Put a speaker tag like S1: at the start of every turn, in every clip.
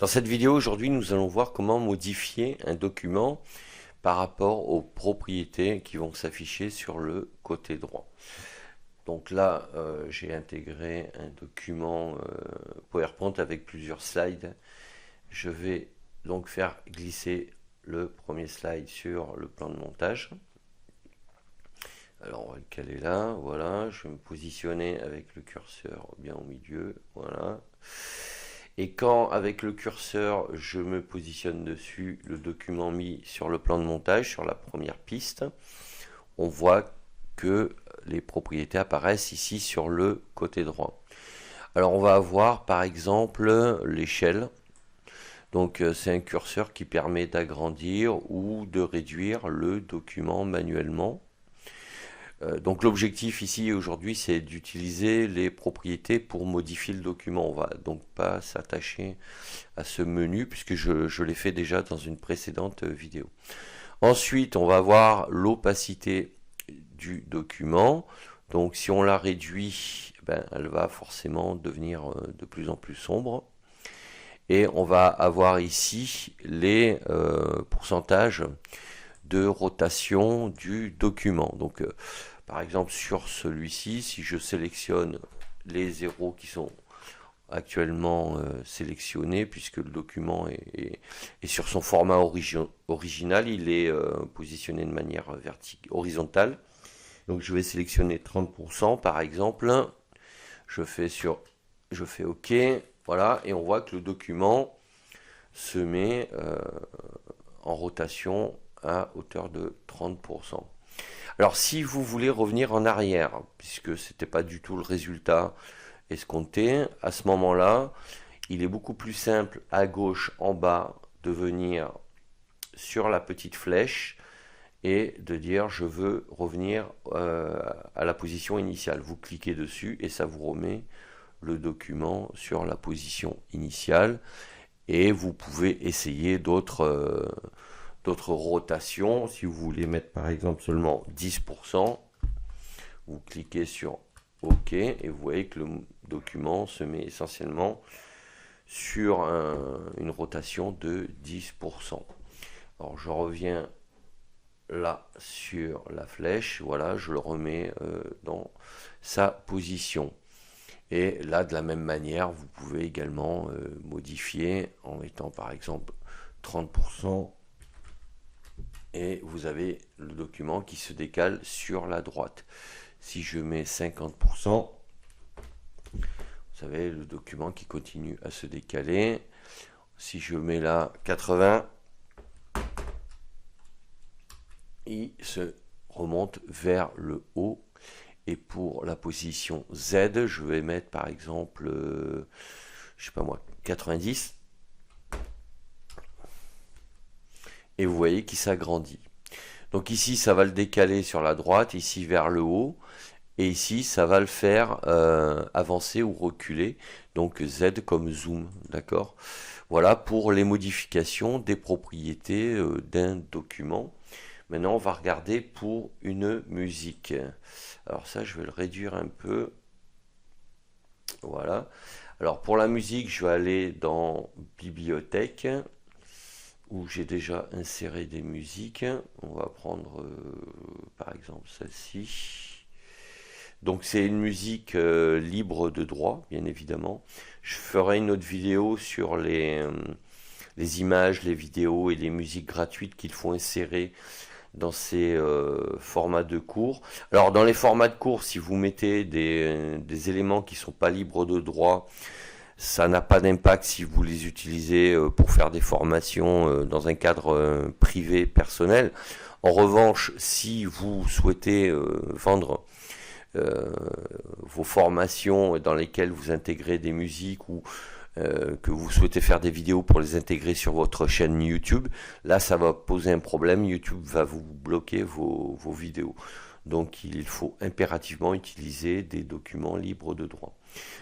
S1: Dans cette vidéo aujourd'hui, nous allons voir comment modifier un document par rapport aux propriétés qui vont s'afficher sur le côté droit. Donc là, j'ai intégré un document PowerPoint avec plusieurs slides. Je vais donc faire glisser le premier slide sur le plan de montage. Alors on va le caler là, voilà, je vais me positionner avec le curseur bien au milieu, voilà. Et quand avec le curseur je me positionne dessus, le document mis sur le plan de montage, sur la première piste, on voit que les propriétés apparaissent ici sur le côté droit. Alors on va avoir par exemple l'échelle. Donc c'est un curseur qui permet d'agrandir ou de réduire le document manuellement. Donc l'objectif ici aujourd'hui c'est d'utiliser les propriétés pour modifier le document. On va donc pas s'attacher à ce menu puisque je l'ai fait déjà dans une précédente vidéo. Ensuite on va voir l'opacité du document. Donc si on la réduit, elle va forcément devenir de plus en plus sombre. Et on va avoir ici les pourcentages de rotation du document. Donc par exemple sur celui-ci, si je sélectionne les zéros qui sont actuellement sélectionnés, puisque le document est sur son format original, il est positionné de manière horizontale. Donc je vais sélectionner 30% par exemple, je fais OK, voilà, et on voit que le document se met en rotation à hauteur de 30%. Alors si vous voulez revenir en arrière, puisque ce n'était pas du tout le résultat escompté, à ce moment-là, il est beaucoup plus simple à gauche en bas de venir sur la petite flèche et de dire je veux revenir à la position initiale. Vous cliquez dessus et ça vous remet le document sur la position initiale et vous pouvez essayer d'autres rotations. Si vous voulez mettre par exemple seulement 10%, vous cliquez sur OK et vous voyez que le document se met essentiellement sur une rotation de 10%. Alors je reviens là sur la flèche, voilà, je le remets dans sa position. Et là, de la même manière, vous pouvez également modifier en mettant par exemple 30%. Et vous avez le document qui se décale sur la droite. Si je mets 50%, vous savez, le document qui continue à se décaler. Si je mets là 80, il se remonte vers le haut. Et pour la position Z, je vais mettre par exemple, je sais pas moi, 90. Et vous voyez qu'il s'agrandit. Donc ici, ça va le décaler sur la droite, ici vers le haut. Et ici, ça va le faire avancer ou reculer. Donc Z comme zoom, d'accord? Voilà pour les modifications des propriétés d'un document. Maintenant, on va regarder pour une musique. Alors ça, je vais le réduire un peu. Voilà. Alors pour la musique, je vais aller dans Bibliothèque, où j'ai déjà inséré des musiques. On va prendre par exemple celle-ci. Donc c'est une musique libre de droit, bien évidemment. Je ferai une autre vidéo sur les images, les vidéos et les musiques gratuites qu'il faut insérer dans ces formats de cours. Alors dans les formats de cours, si vous mettez des éléments qui ne sont pas libres de droit, ça n'a pas d'impact si vous les utilisez pour faire des formations dans un cadre privé personnel. En revanche, si vous souhaitez vendre vos formations dans lesquelles vous intégrez des musiques ou que vous souhaitez faire des vidéos pour les intégrer sur votre chaîne YouTube, là ça va poser un problème, YouTube va vous bloquer vos vidéos. Donc il faut impérativement utiliser des documents libres de droit.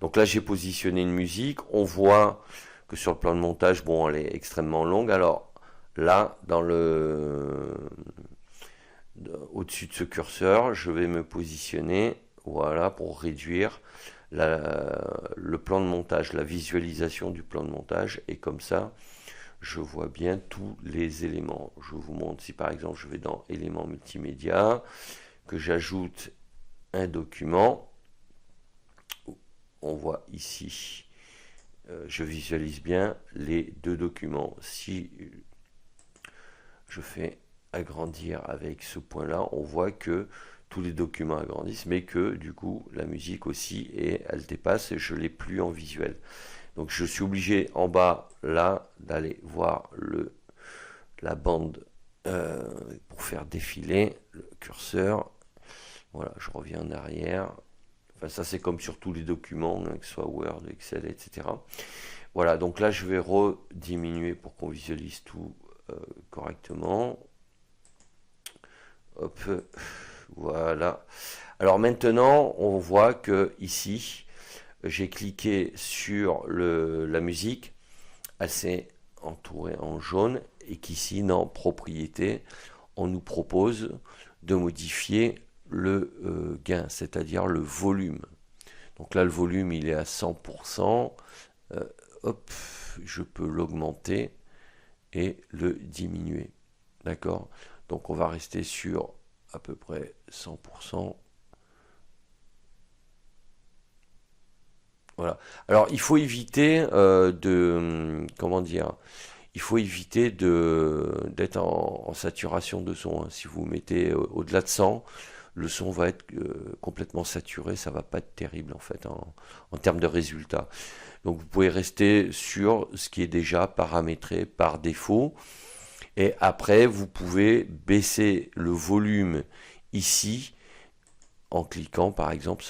S1: Donc là j'ai positionné une musique, on voit que sur le plan de montage, bon, elle est extrêmement longue. Alors là, au-dessus de ce curseur, je vais me positionner, voilà, pour réduire le plan de montage, la visualisation du plan de montage, et comme ça, je vois bien tous les éléments. Je vous montre si par exemple je vais dans éléments multimédia, que j'ajoute un document, on voit ici, je visualise bien les deux documents. Si je fais agrandir avec ce point là, on voit que tous les documents agrandissent, mais que du coup la musique aussi, et elle dépasse, et je l'ai plus en visuel. Donc je suis obligé en bas là d'aller voir la bande pour faire défiler le curseur. Voilà, je reviens en arrière. Enfin, ça c'est comme sur tous les documents, hein, que ce soit Word, Excel, etc. Voilà, donc là je vais rediminuer pour qu'on visualise tout correctement. Hop, voilà. Alors maintenant, on voit que ici, j'ai cliqué sur la musique, elle s'est entourée en jaune, et qu'ici, dans propriété, on nous propose de modifier le gain, c'est-à-dire le volume. Donc là, le volume, il est à 100%. Hop, je peux l'augmenter et le diminuer. D'accord? Donc on va rester sur à peu près 100%. Voilà. Alors il faut éviter comment dire, il faut éviter d'être en saturation de son, hein. Si vous mettez au-delà de 100, le son va être complètement saturé, ça va pas être terrible en fait en termes de résultats. Donc vous pouvez rester sur ce qui est déjà paramétré par défaut. Et après, vous pouvez baisser le volume ici en cliquant par exemple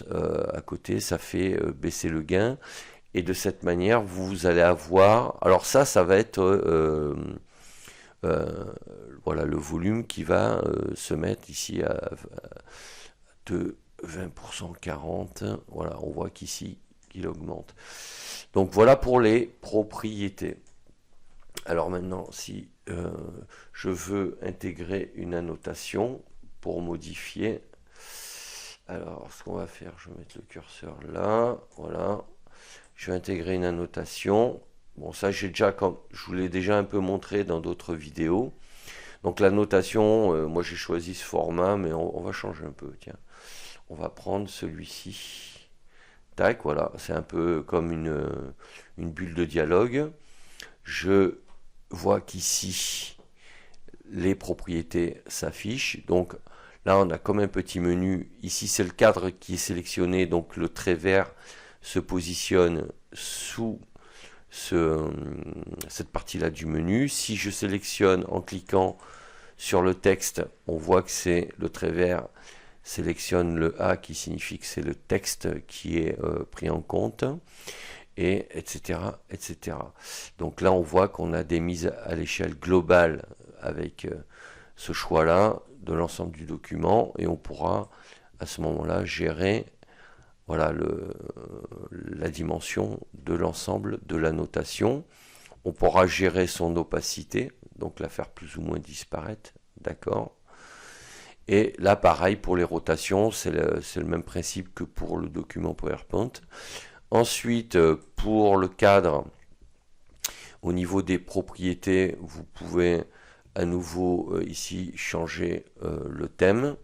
S1: à côté, ça fait baisser le gain. Et de cette manière, vous allez avoir... Alors ça va être voilà, le volume qui va se mettre ici de 20%, 40. Voilà, on voit qu'ici, il augmente. Donc voilà pour les propriétés. Alors maintenant, si je veux intégrer une annotation pour modifier, alors ce qu'on va faire, je vais mettre le curseur là, voilà, je vais intégrer une annotation. Bon, ça j'ai déjà, comme je vous l'ai déjà un peu montré dans d'autres vidéos. Donc la notation, moi j'ai choisi ce format, mais on va changer un peu, tiens. On va prendre celui-ci. Tac, voilà, c'est un peu comme une bulle de dialogue. Je vois qu'ici, les propriétés s'affichent. Donc là, on a comme un petit menu. Ici, c'est le cadre qui est sélectionné. Donc le trait vert se positionne sous cette partie-là du menu. Si je sélectionne en cliquant sur le texte, on voit que c'est le trait vert sélectionne le A qui signifie que c'est le texte qui est pris en compte, et etc., etc. Donc là, on voit qu'on a des mises à l'échelle globale avec ce choix-là de l'ensemble du document, et on pourra à ce moment-là gérer voilà, la dimension de l'ensemble de la notation. On pourra gérer son opacité, donc la faire plus ou moins disparaître, d'accord. Et là, pareil pour les rotations, c'est le même principe que pour le document PowerPoint. Ensuite, pour le cadre, au niveau des propriétés, vous pouvez à nouveau ici changer le thème.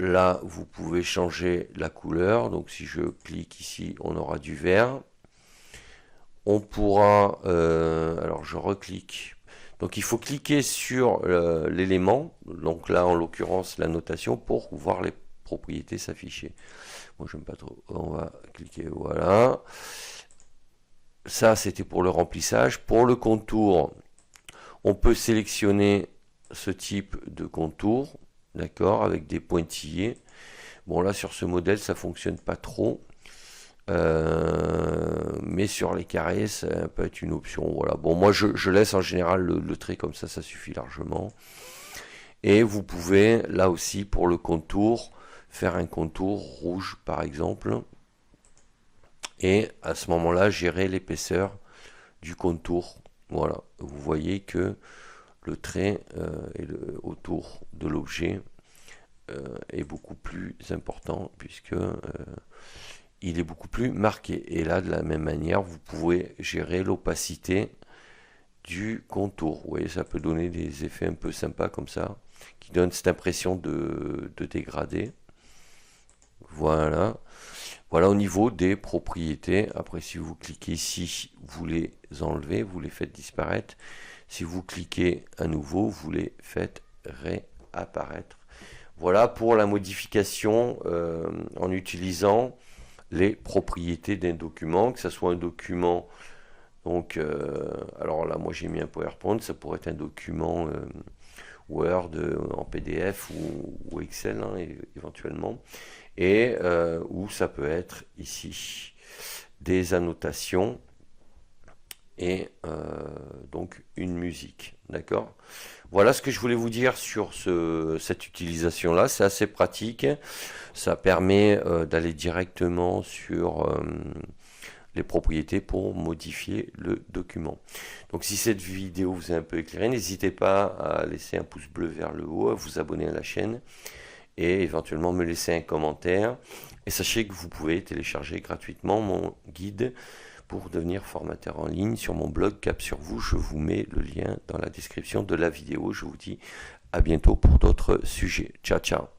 S1: Là, vous pouvez changer la couleur. Donc si je clique ici, on aura du vert. On pourra, alors je reclique. Donc il faut cliquer sur l'élément, donc là en l'occurrence la notation, pour voir les propriétés s'afficher. Moi j'aime pas trop, on va cliquer, voilà. Ça c'était pour le remplissage. Pour le contour, on peut sélectionner ce type de contour, d'accord, avec des pointillés. Bon là sur ce modèle ça fonctionne pas trop. Mais sur les carrés ça peut être une option. Voilà. Bon, moi je laisse en général le trait comme ça suffit largement. Et vous pouvez là aussi pour le contour faire un contour rouge par exemple, et à ce moment là gérer l'épaisseur du contour. Voilà, vous voyez que le trait est autour de l'objet est beaucoup plus important puisque il est beaucoup plus marqué. Et là, de la même manière, vous pouvez gérer l'opacité du contour. Vous voyez, ça peut donner des effets un peu sympas comme ça, qui donnent cette impression de dégradé. Voilà. Voilà au niveau des propriétés. Après, si vous cliquez ici, vous les enlevez, vous les faites disparaître. Si vous cliquez à nouveau, vous les faites réapparaître. Voilà pour la modification en utilisant les propriétés d'un document, que ce soit un document, donc, alors là, moi j'ai mis un PowerPoint, ça pourrait être un document Word en PDF ou Excel hein, éventuellement, et où ça peut être ici des annotations et donc une musique, d'accord. Voilà ce que je voulais vous dire sur cette utilisation là, c'est assez pratique, ça permet d'aller directement sur les propriétés pour modifier le document. Donc si cette vidéo vous a un peu éclairé, n'hésitez pas à laisser un pouce bleu vers le haut, à vous abonner à la chaîne et éventuellement me laisser un commentaire. Et sachez que vous pouvez télécharger gratuitement mon guide pour devenir formateur en ligne sur mon blog Cap sur vous. Je vous mets le lien dans la description de la vidéo. Je vous dis à bientôt pour d'autres sujets. Ciao, ciao.